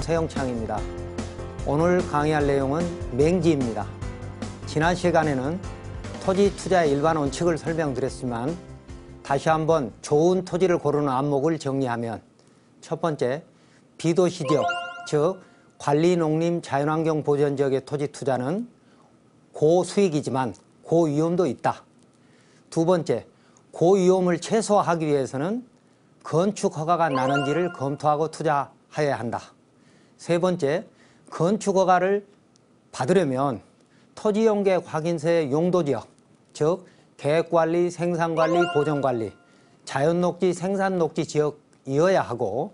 최영창입니다. 오늘 강의할 내용은 맹지입니다. 지난 시간에는 토지 투자의 일반 원칙을 설명드렸지만 다시 한번 좋은 토지를 고르는 안목을 정리하면 첫 번째, 비도시지역, 즉 관리농림 자연환경 보전지역의 토지 투자는 고수익이지만 고위험도 있다. 두 번째, 고위험을 최소화하기 위해서는 건축 허가가 나는지를 검토하고 투자해야 한다. 세 번째, 건축 허가를 받으려면 토지용계 확인서의 용도지역, 즉 계획관리, 생산관리, 보전관리, 자연녹지, 생산녹지 지역이어야 하고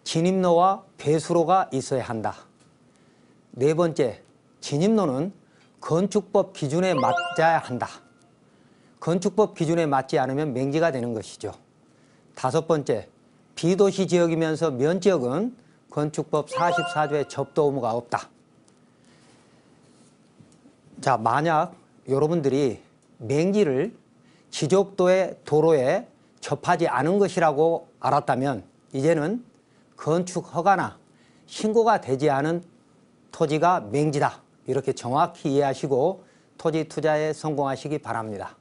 진입로와 배수로가 있어야 한다. 네 번째, 진입로는 건축법 기준에 맞아야 한다. 건축법 기준에 맞지 않으면 맹지가 되는 것이죠. 다섯 번째, 비도시 지역이면서 면지역은 건축법 44조에 접도 의무가 없다. 자, 만약 여러분들이 맹지를 지적도의 도로에 접하지 않은 것이라고 알았다면 이제는 건축 허가나 신고가 되지 않은 토지가 맹지다. 이렇게 정확히 이해하시고 토지 투자에 성공하시기 바랍니다.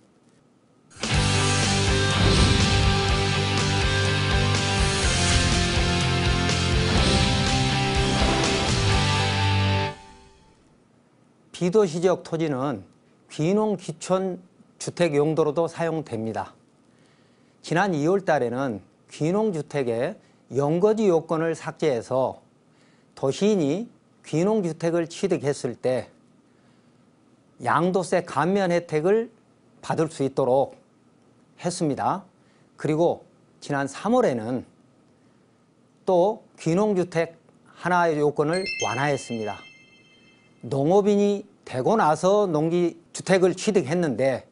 비도시지역 토지는 귀농 귀촌 주택 용도로도 사용됩니다. 지난 2월 달에는 귀농주택의 연거지 요건을 삭제해서 도시인이 귀농주택을 취득했을 때 양도세 감면 혜택을 받을 수 있도록 했습니다. 그리고 지난 3월에는 또 귀농주택 하나의 요건을 완화했습니다. 농업인이 되고 나서 농지주택을 취득했는데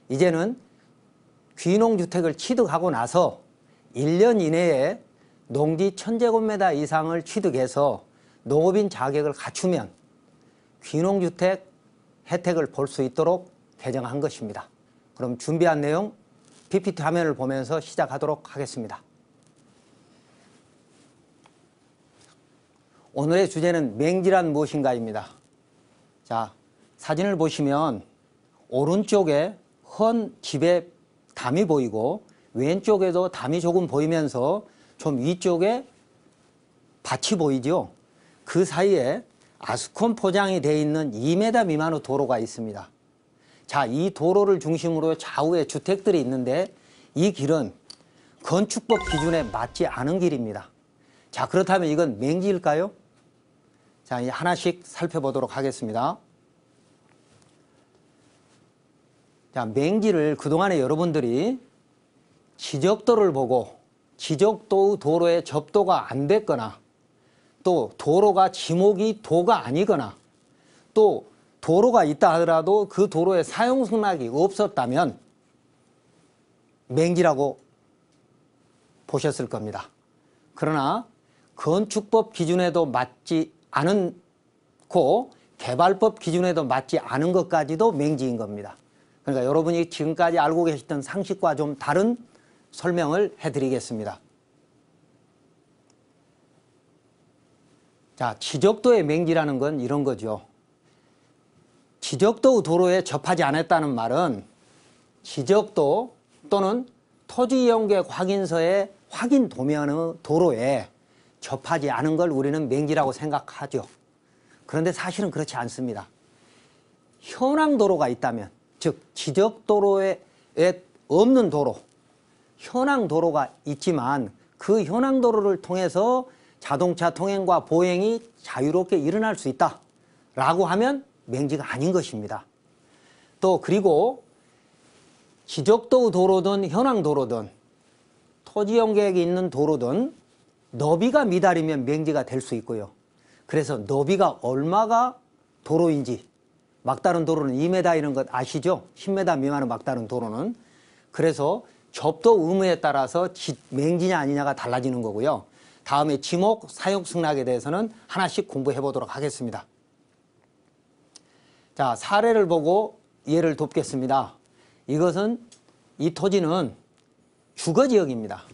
이제는 귀농주택을 취득하고 나서 1년 이내에 농지 1000제곱미터 이상을 취득해서 농업인 자격을 갖추면 귀농주택 혜택을 볼 수 있도록 개정한 것입니다. 그럼 준비한 내용 PPT 화면을 보면서 시작하도록 하겠습니다. 오늘의 주제는 맹지란 무엇인가입니다. 자, 사진을 보시면 오른쪽에 헌 집에 담이 보이고 왼쪽에도 담이 조금 보이면서 좀 위쪽에 밭이 보이죠. 그 사이에 아스콘 포장이 되어 있는 2m 미만의 도로가 있습니다. 자, 이 도로를 중심으로 좌우에 주택들이 있는데 이 길은 건축법 기준에 맞지 않은 길입니다. 자, 그렇다면 이건 맹지일까요? 자, 이제 하나씩 살펴보도록 하겠습니다. 자, 맹지를 그동안에 여러분들이 지적도를 보고 지적도 도로에 접도가 안 됐거나 또 도로가 지목이 도가 아니거나 또 도로가 있다 하더라도 그 도로에 사용 승낙이 없었다면 맹지라고 보셨을 겁니다. 그러나 건축법 기준에도 맞지 않고 개발법 기준에도 맞지 않은 것까지도 맹지인 겁니다. 그러니까 여러분이 지금까지 알고 계셨던 상식과 좀 다른 설명을 해드리겠습니다. 자, 지적도의 맹지라는 건 이런 거죠. 지적도 도로에 접하지 않았다는 말은 지적도 또는 토지이용계획 확인서의 확인 도면의 도로에 접하지 않은 걸 우리는 맹지라고 생각하죠. 그런데 사실은 그렇지 않습니다. 현황도로가 있다면, 즉 지적도로에 없는 도로, 현황도로가 있지만 그 현황도로를 통해서 자동차 통행과 보행이 자유롭게 일어날 수 있다 라고 하면 맹지가 아닌 것입니다. 또 그리고 지적도 도로든 현황도로든 토지용계획이 있는 도로든 너비가 미달이면 맹지가 될 수 있고요. 그래서 너비가 얼마가 도로인지, 막다른 도로는 2m 이런 것 아시죠? 10m 미만의 막다른 도로는. 그래서 접도 의무에 따라서 맹지냐 아니냐가 달라지는 거고요. 다음에 지목, 사용 승낙에 대해서는 하나씩 공부해 보도록 하겠습니다. 자, 사례를 보고 이해를 돕겠습니다. 이것은 이 토지는 주거지역입니다.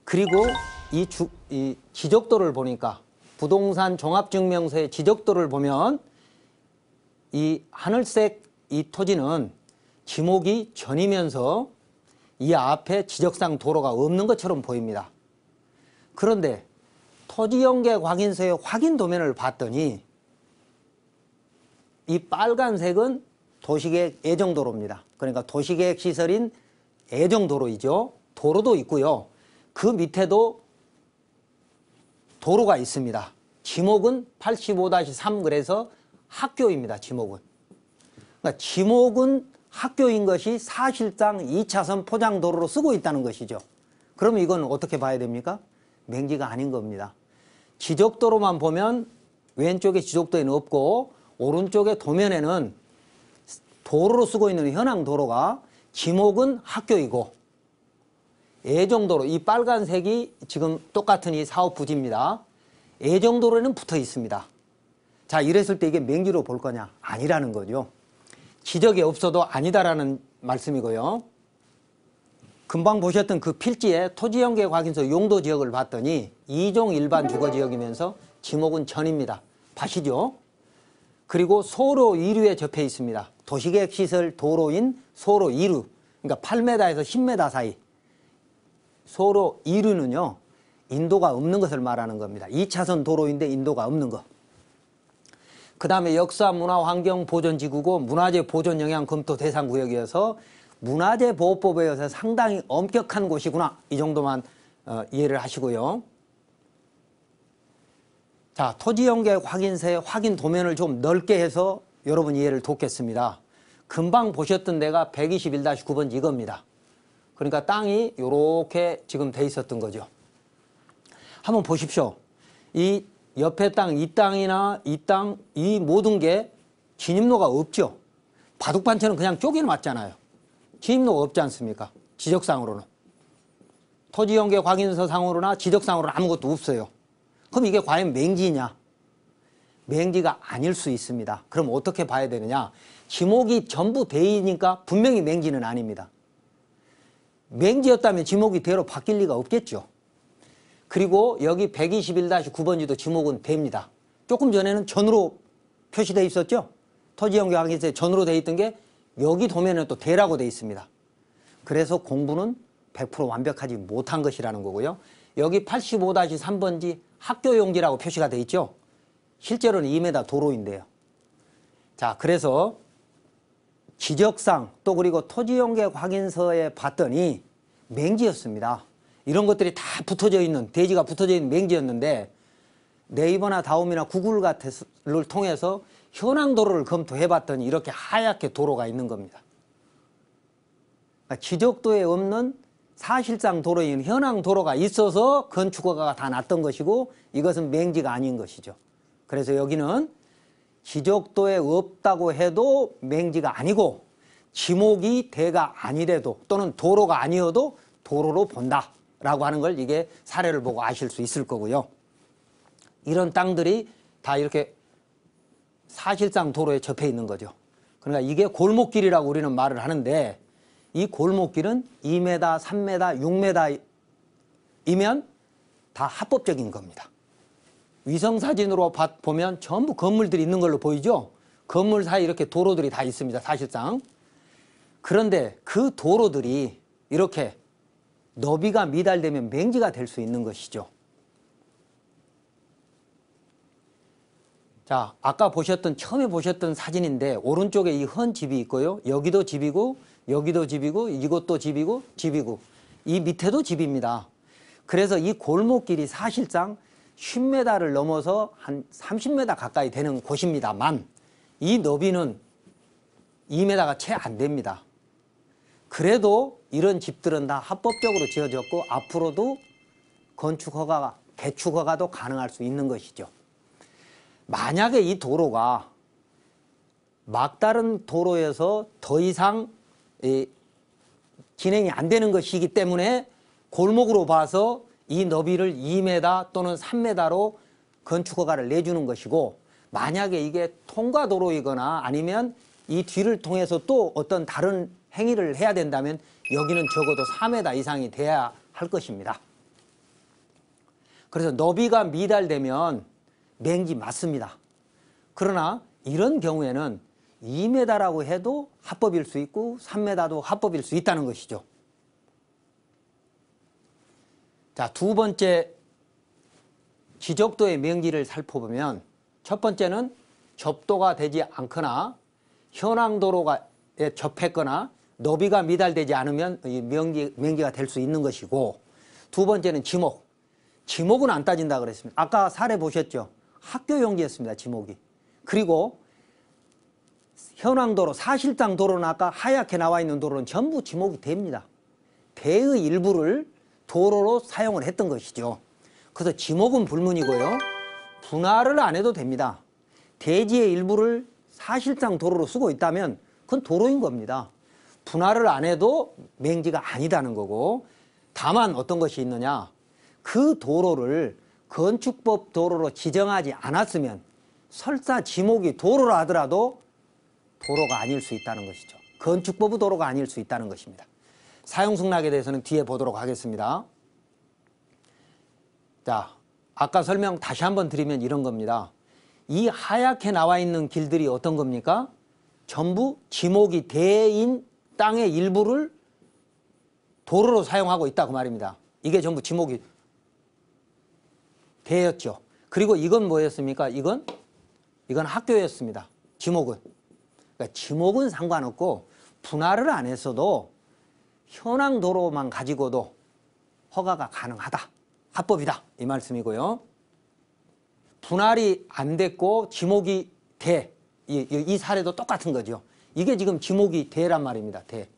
그리고 이 지적도를 보니까 부동산 종합증명서의 지적도를 보면 이 하늘색 이 토지는 지목이 전이면서 이 앞에 지적상 도로가 없는 것처럼 보입니다. 그런데 토지연계 확인서의 확인 도면을 봤더니 이 빨간색은 도시계획 예정도로입니다. 그러니까 도시계획 시설인 예정도로이죠. 도로도 있고요. 그 밑에도 도로가 있습니다. 지목은 85-3 그래서 학교입니다. 지목은. 그러니까 지목은 학교인 것이 사실상 2차선 포장도로로 쓰고 있다는 것이죠. 그러면 이건 어떻게 봐야 됩니까? 맹지가 아닌 겁니다. 지적도로만 보면 왼쪽에 지적도에는 없고 오른쪽에 도면에는 도로로 쓰고 있는 현황 도로가 지목은 학교이고 예정도로 이 빨간색이 지금 똑같은 이 사업 부지입니다. 예정도로에는 붙어 있습니다. 자, 이랬을 때 이게 맹지로 볼 거냐? 아니라는 거죠. 지적이 없어도 아니다라는 말씀이고요. 금방 보셨던 그 필지에 토지연계 확인서 용도 지역을 봤더니 2종 일반 주거지역이면서 지목은 전입니다. 봐시죠? 그리고 소로 2루에 접해 있습니다. 도시계획시설 도로인 소로 2루, 그러니까 8m에서 10m 사이. 소로 2루는요, 인도가 없는 것을 말하는 겁니다. 2차선 도로인데 인도가 없는 것. 그 다음에 역사, 문화, 환경 보존지구고 문화재 보존 영향 검토 대상 구역이어서 문화재 보호법에 의해서 상당히 엄격한 곳이구나. 이 정도만 이해를 하시고요. 자, 토지연계 확인서의 확인 도면을 좀 넓게 해서 여러분 이해를 돕겠습니다. 금방 보셨던 데가 121-9번지 이겁니다. 그러니까 땅이 이렇게 지금 돼 있었던 거죠. 한번 보십시오. 이 옆에 땅, 이 땅이나 이 땅, 이 모든 게 진입로가 없죠. 바둑판처럼 그냥 쪼개는 맞잖아요. 진입로가 없지 않습니까? 지적상으로는. 토지연계 확인서 상으로나 지적상으로는 아무것도 없어요. 그럼 이게 과연 맹지냐? 맹지가 아닐 수 있습니다. 그럼 어떻게 봐야 되느냐? 지목이 전부 대이니까 분명히 맹지는 아닙니다. 맹지였다면 지목이 대로 바뀔 리가 없겠죠. 그리고 여기 121-9번지도 지목은 대입니다. 조금 전에는 전으로 표시되어 있었죠. 토지연계 확인서에 전으로 되어 있던 게 여기 도면에는 또 대라고 되어 있습니다. 그래서 공부는 100% 완벽하지 못한 것이라는 거고요. 여기 85-3번지 학교용지라고 표시가 되어 있죠. 실제로는 2m 도로인데요. 자, 그래서 지적상 또 그리고 토지연계 확인서에 봤더니 맹지였습니다. 이런 것들이 다 붙어져 있는, 대지가 붙어져 있는 맹지였는데 네이버나 다음이나 구글 같은를 통해서 현황 도로를 검토해 봤더니 이렇게 하얗게 도로가 있는 겁니다. 그러니까 지적도에 없는 사실상 도로인 현황 도로가 있어서 건축허가가 다 났던 것이고 이것은 맹지가 아닌 것이죠. 그래서 여기는 지적도에 없다고 해도 맹지가 아니고 지목이 대가 아니래도 또는 도로가 아니어도 도로로 본다 라고 하는 걸 이게 사례를 보고 아실 수 있을 거고요. 이런 땅들이 다 이렇게 사실상 도로에 접해 있는 거죠. 그러니까 이게 골목길이라고 우리는 말을 하는데 이 골목길은 2m, 3m, 6m이면 다 합법적인 겁니다. 위성사진으로 보면 전부 건물들이 있는 걸로 보이죠. 건물 사이 이렇게 도로들이 다 있습니다. 사실상. 그런데 그 도로들이 이렇게 너비가 미달되면 맹지가 될 수 있는 것이죠. 자, 아까 처음에 보셨던 사진인데 오른쪽에 이 헌 집이 있고요. 여기도 집이고 여기도 집이고 이것도 집이고 집이고 이 밑에도 집입니다. 그래서 이 골목길이 사실상 10m를 넘어서 한 30m 가까이 되는 곳입니다만 이 너비는 2m가 채 안 됩니다. 그래도 이런 집들은 다 합법적으로 지어졌고 앞으로도 건축허가가, 개축허가도 가능할 수 있는 것이죠. 만약에 이 도로가 막다른 도로에서 더 이상 진행이 안 되는 것이기 때문에 골목으로 봐서 이 너비를 2m 또는 3m로 건축허가를 내주는 것이고 만약에 이게 통과도로이거나 아니면 이 뒤를 통해서 또 어떤 다른 행위를 해야 된다면 여기는 적어도 4m 이상이 돼야 할 것입니다. 그래서 너비가 미달되면 맹지 맞습니다. 그러나 이런 경우에는 2m라고 해도 합법일 수 있고 3m도 합법일 수 있다는 것이죠. 자, 두 번째 지적도의 명지를 살펴보면 첫 번째는 접도가 되지 않거나 현황도로에 접했거나 너비가 미달되지 않으면 명지가 될 수 있는 것이고, 두 번째는 지목. 지목은 안 따진다 그랬습니다. 아까 사례 보셨죠? 학교 용지였습니다. 지목이. 그리고 현황도로, 사실상 도로는 아까 하얗게 나와 있는 도로는 전부 지목이 됩니다. 대의 일부를 도로로 사용을 했던 것이죠. 그래서 지목은 불문이고요. 분할을 안 해도 됩니다. 대지의 일부를 사실상 도로로 쓰고 있다면 그건 도로인 겁니다. 분할을 안 해도 맹지가 아니다는 거고, 다만 어떤 것이 있느냐, 그 도로를 건축법 도로로 지정하지 않았으면 설사 지목이 도로라 하더라도 도로가 아닐 수 있다는 것이죠. 건축법의 도로가 아닐 수 있다는 것입니다. 사용승낙에 대해서는 뒤에 보도록 하겠습니다. 자, 아까 설명 다시 한번 드리면 이런 겁니다. 이 하얗게 나와 있는 길들이 어떤 겁니까? 전부 지목이 대인 땅의 일부를 도로로 사용하고 있다 그 말입니다. 이게 전부 지목이 대였죠. 그리고 이건 뭐였습니까? 이건 학교였습니다. 지목은. 그러니까 지목은 상관없고 분할을 안 했어도 현황도로만 가지고도 허가가 가능하다. 합법이다. 이 말씀이고요. 분할이 안 됐고 지목이 대. 이 사례도 똑같은 거죠. 이게 지금 지목이 대란 말입니다. 대.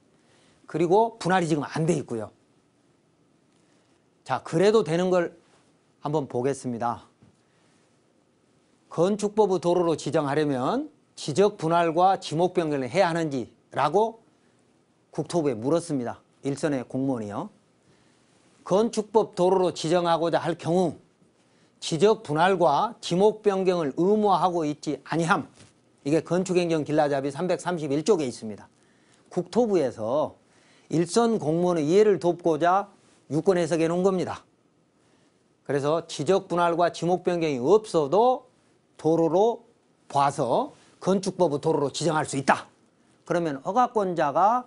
그리고 분할이 지금 안 돼 있고요. 자, 그래도 되는 걸 한번 보겠습니다. 건축법의 도로로 지정하려면 지적 분할과 지목 변경을 해야 하는지라고 국토부에 물었습니다. 일선의 공무원이요. 건축법 도로로 지정하고자 할 경우 지적 분할과 지목 변경을 의무화하고 있지 아니함. 이게 건축행정 길라잡이 331쪽에 있습니다. 국토부에서 일선 공무원의 이해를 돕고자 유권 해석해 놓은 겁니다. 그래서 지적 분할과 지목 변경이 없어도 도로로 봐서 건축법의 도로로 지정할 수 있다. 그러면 허가권자가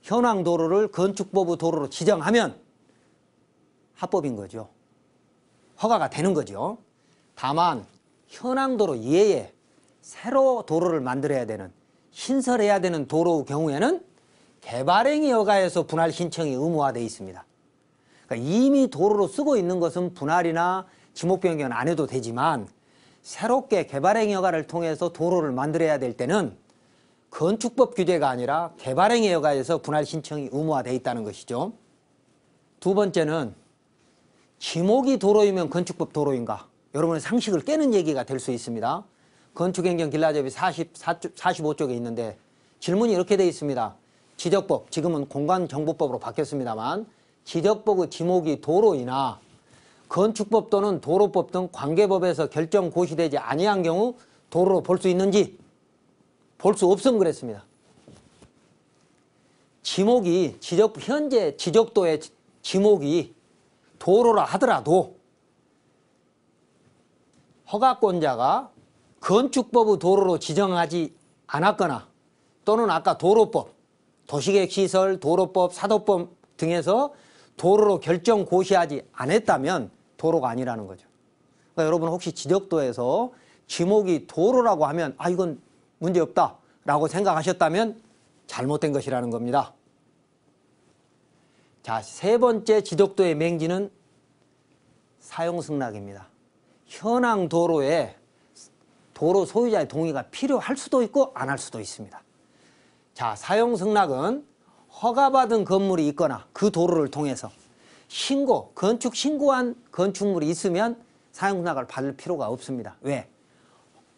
현황 도로를 건축법의 도로로 지정하면 합법인 거죠. 허가가 되는 거죠. 다만 현황 도로 이외에 새로 도로를 만들어야 되는, 신설해야 되는 도로의 경우에는 개발행위 허가에서 분할 신청이 의무화되어 있습니다. 그러니까 이미 도로로 쓰고 있는 것은 분할이나 지목 변경은 안 해도 되지만 새롭게 개발행위 허가를 통해서 도로를 만들어야 될 때는 건축법 규제가 아니라 개발행위 허가에서 분할 신청이 의무화되어 있다는 것이죠. 두 번째는 지목이 도로이면 건축법 도로인가? 여러분의 상식을 깨는 얘기가 될 수 있습니다. 건축행정 길라잡이 45쪽에 있는데 질문이 이렇게 되어 있습니다. 지적법, 지금은 공간정보법으로 바뀌었습니다만 지적법의 지목이 도로이나 건축법 또는 도로법 등 관계법에서 결정 고시되지 아니한 경우 도로로 볼 수 있는지 볼 수 없음 그랬습니다. 지목이 현재 지적도의 지목이 도로라 하더라도 허가권자가 건축법의 도로로 지정하지 않았거나 또는 아까 도로법, 도시계획시설, 도로법, 사도법 등에서 도로로 결정 고시하지 않았다면 도로가 아니라는 거죠. 그러니까 여러분 혹시 지적도에서 지목이 도로라고 하면 아 이건 문제없다 라고 생각하셨다면 잘못된 것이라는 겁니다. 자, 세 번째 지적도의 맹지는 사용승낙입니다. 현황 도로에 도로 소유자의 동의가 필요할 수도 있고 안 할 수도 있습니다. 자, 사용승낙은 허가받은 건물이 있거나 그 도로를 통해서 건축 신고한 건축물이 있으면 사용승낙을 받을 필요가 없습니다. 왜?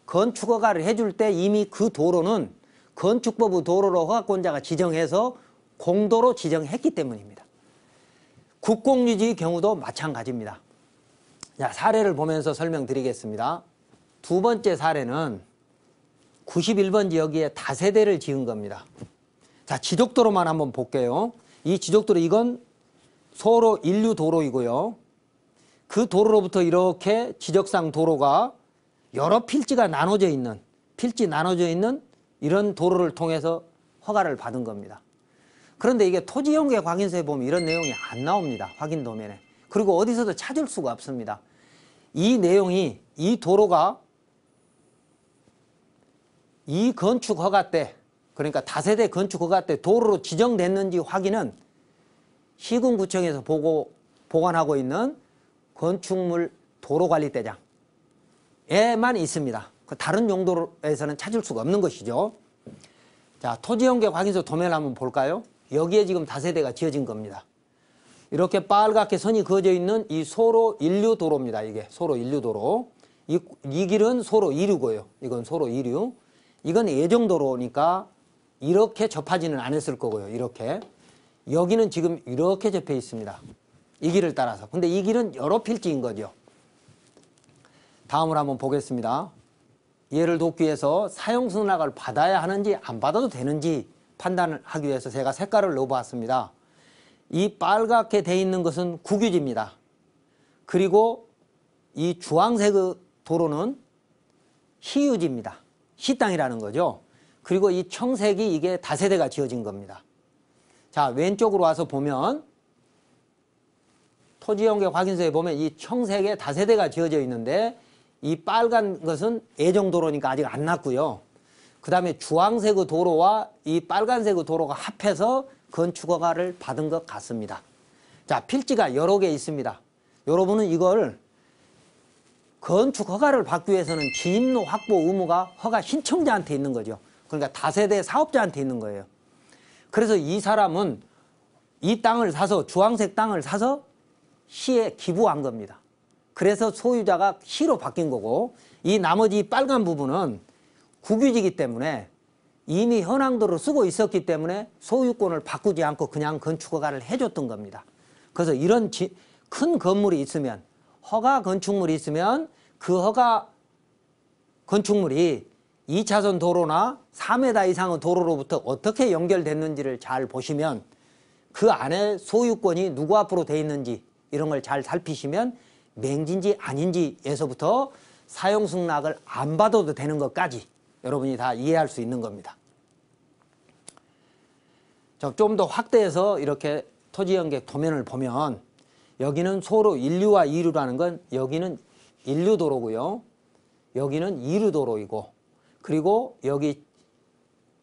건축허가를 해줄 때 이미 그 도로는 건축법의 도로로 허가권자가 지정해서 공도로 지정했기 때문입니다. 국공유지의 경우도 마찬가지입니다. 자, 사례를 보면서 설명드리겠습니다. 두 번째 사례는 91번 지역에 다세대를 지은 겁니다. 자, 지적도로만 한번 볼게요. 이 지적도로 이건 소로 인류도로이고요. 그 도로로부터 이렇게 지적상 도로가 여러 필지가 나눠져 있는, 필지 나눠져 있는 이런 도로를 통해서 허가를 받은 겁니다. 그런데 이게 토지연계곽인서에 보면 이런 내용이 안 나옵니다. 확인 도면에. 그리고 어디서도 찾을 수가 없습니다. 이 내용이, 이 도로가 이 건축 허가 때, 그러니까 다세대 건축 허가 때 도로로 지정됐는지 확인은 시군구청에서 보관하고 있는 건축물 도로관리대장에만 있습니다. 다른 용도에서는 찾을 수가 없는 것이죠. 자, 토지연계곽인서 도면을 한번 볼까요? 여기에 지금 다세대가 지어진 겁니다. 이렇게 빨갛게 선이 그어져 있는 이 소로 1류 도로입니다. 이게 소로 1류 도로. 이 길은 소로 2류고요. 이건 소로 2류. 이건 예정도로니까 이렇게 접하지는 않았을 거고요. 이렇게. 여기는 지금 이렇게 접해 있습니다. 이 길을 따라서. 근데 이 길은 여러 필지인 거죠. 다음으로 한번 보겠습니다. 얘를 돕기 위해서 사용승낙을 받아야 하는지 안 받아도 되는지 판단을 하기 위해서 제가 색깔을 넣어봤습니다. 이 빨갛게 돼 있는 것은 국유지입니다. 그리고 이 주황색 도로는 시유지입니다. 시땅이라는 거죠. 그리고 이 청색이 이게 다세대가 지어진 겁니다. 자, 왼쪽으로 와서 보면 토지연계확인서에 보면 이 청색에 다세대가 지어져 있는데 이 빨간 것은 예정도로니까 아직 안 났고요. 그 다음에 주황색 도로와 이 빨간색 도로가 합해서 건축허가를 받은 것 같습니다. 자, 필지가 여러 개 있습니다. 여러분은 이걸 건축허가를 받기 위해서는 진입로 확보 의무가 허가 신청자한테 있는 거죠. 그러니까 다세대 사업자한테 있는 거예요. 그래서 이 사람은 이 땅을 사서, 주황색 땅을 사서 시에 기부한 겁니다. 그래서 소유자가 시로 바뀐 거고, 이 나머지 빨간 부분은 국유지이기 때문에 이미 현황도를 쓰고 있었기 때문에 소유권을 바꾸지 않고 그냥 건축허가를 해줬던 겁니다. 그래서 이런 큰 건물이 있으면, 허가 건축물이 있으면 그 허가 건축물이 2차선 도로나 4m 이상의 도로로부터 어떻게 연결됐는지를 잘 보시면 그 안에 소유권이 누구 앞으로 돼 있는지 이런 걸 잘 살피시면 맹지인지 아닌지에서부터 사용승낙을 안 받아도 되는 것까지 여러분이 다 이해할 수 있는 겁니다. 좀 더 확대해서 이렇게 토지연계 도면을 보면 여기는 소로 1류와 2류라는 건 여기는 1류 도로고요. 여기는 2류 도로이고, 그리고 여기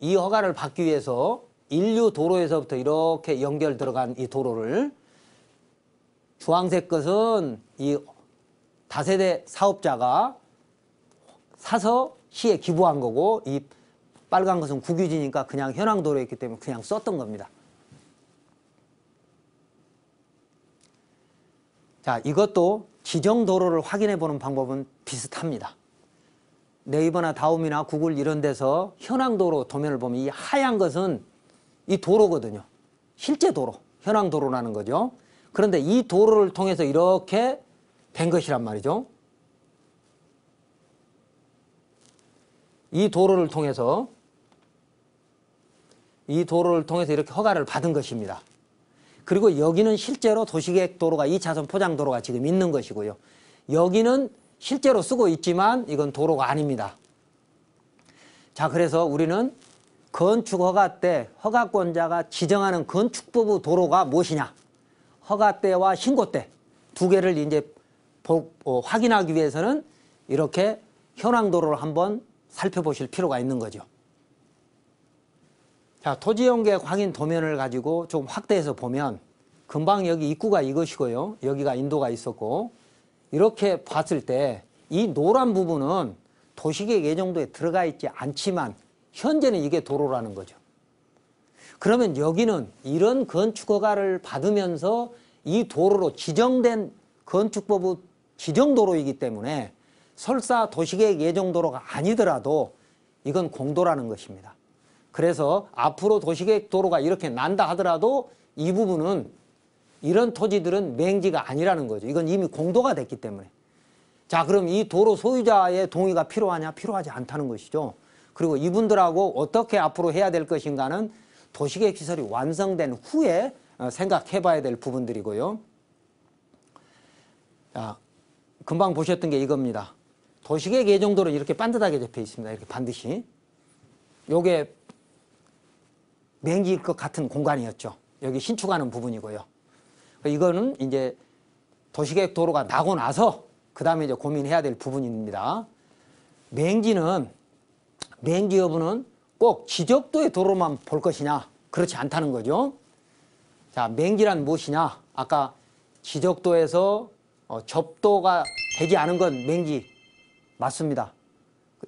이 허가를 받기 위해서 1류 도로에서부터 이렇게 연결 들어간 이 도로를 주황색 것은 이 다세대 사업자가 사서 시에 기부한 거고, 이 빨간 것은 국유지니까 그냥 현황도로였기 때문에 그냥 썼던 겁니다. 자, 이것도 지정도로를 확인해 보는 방법은 비슷합니다. 네이버나 다음이나 구글 이런 데서 현황도로 도면을 보면 이 하얀 것은 이 도로거든요. 실제 도로, 현황도로라는 거죠. 그런데 이 도로를 통해서 이렇게 된 것이란 말이죠. 이 도로를 통해서 이렇게 허가를 받은 것입니다. 그리고 여기는 실제로 도시계획도로가 2차선 포장도로가 지금 있는 것이고요. 여기는 실제로 쓰고 있지만 이건 도로가 아닙니다. 자, 그래서 우리는 건축허가 때 허가권자가 지정하는 건축법의 도로가 무엇이냐, 허가 때와 신고 때 두 개를 이제 확인하기 위해서는 이렇게 현황도로를 한번 살펴보실 필요가 있는 거죠. 자, 토지연계획 확인 도면을 가지고 좀 확대해서 보면 금방 여기 입구가 이것이고요. 여기가 인도가 있었고, 이렇게 봤을 때 이 노란 부분은 도시계획 예정도에 들어가 있지 않지만 현재는 이게 도로라는 거죠. 그러면 여기는 이런 건축허가를 받으면서 이 도로로 지정된 건축법의 지정도로이기 때문에 설사 도시계획 예정도로가 아니더라도 이건 공도라는 것입니다. 그래서 앞으로 도시계획 도로가 이렇게 난다 하더라도 이 부분은, 이런 토지들은 맹지가 아니라는 거죠. 이건 이미 공도가 됐기 때문에. 자, 그럼 이 도로 소유자의 동의가 필요하냐? 필요하지 않다는 것이죠. 그리고 이분들하고 어떻게 앞으로 해야 될 것인가는 도시계획 시설이 완성된 후에 생각해 봐야 될 부분들이고요. 자, 금방 보셨던 게 이겁니다. 도시계획 예정도는 이렇게 반듯하게 접혀 있습니다. 이렇게 반드시. 요게 맹지일 것 같은 공간이었죠. 여기 신축하는 부분이고요. 이거는 이제 도시계획 도로가 나고 나서 그 다음에 이제 고민해야 될 부분입니다. 맹지 여부는 꼭 지적도의 도로만 볼 것이냐? 그렇지 않다는 거죠. 자, 맹지란 무엇이냐? 아까 지적도에서 접도가 되지 않은 건 맹지 맞습니다.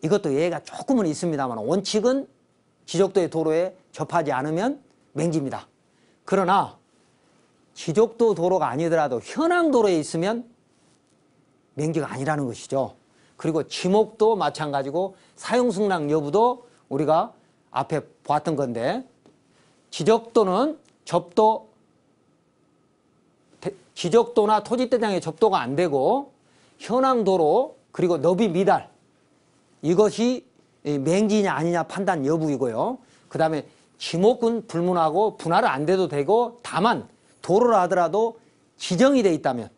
이것도 예외가 조금은 있습니다만 원칙은 지적도의 도로에 접하지 않으면 맹지입니다. 그러나 지적도 도로가 아니더라도 현황 도로에 있으면 맹지가 아니라는 것이죠. 그리고 지목도 마찬가지고 사용승낙 여부도 우리가 앞에 보았던 건데, 지적도는 지적도나 토지대장의 접도가 안 되고 현황 도로 그리고 너비 미달, 이것이 맹지냐 아니냐 판단 여부이고요. 그 다음에 지목은 불문하고 분할은 안 돼도 되고, 다만 도로라 하더라도 지정이 돼 있다면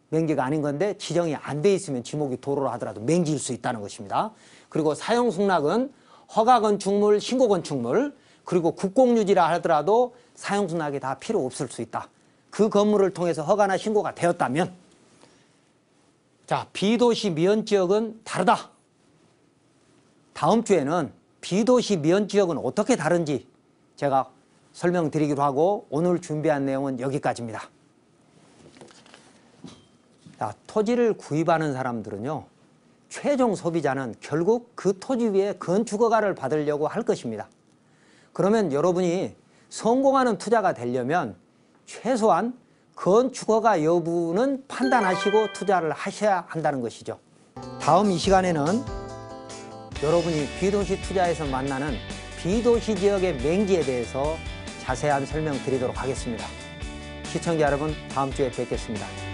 맹지가 아닌 건데, 지정이 안 돼 있으면 지목이 도로라 하더라도 맹지일 수 있다는 것입니다. 그리고 사용승낙은 허가건축물, 신고건축물, 그리고 국공유지라 하더라도 사용승낙이 다 필요 없을 수 있다. 그 건물을 통해서 허가나 신고가 되었다면. 자, 비도시 미연지역은 다르다. 다음 주에는 비도시 미연지역은 어떻게 다른지 제가 설명드리기로 하고, 오늘 준비한 내용은 여기까지입니다. 자, 토지를 구입하는 사람들은요, 최종 소비자는 결국 그 토지 위에 건축허가를 받으려고 할 것입니다. 그러면 여러분이 성공하는 투자가 되려면 최소한 건축허가 여부는 판단하시고 투자를 하셔야 한다는 것이죠. 다음 이 시간에는 여러분이 비도시 투자에서 만나는 비도시 지역의 맹지에 대해서 자세한 설명 드리도록 하겠습니다. 시청자 여러분, 다음 주에 뵙겠습니다.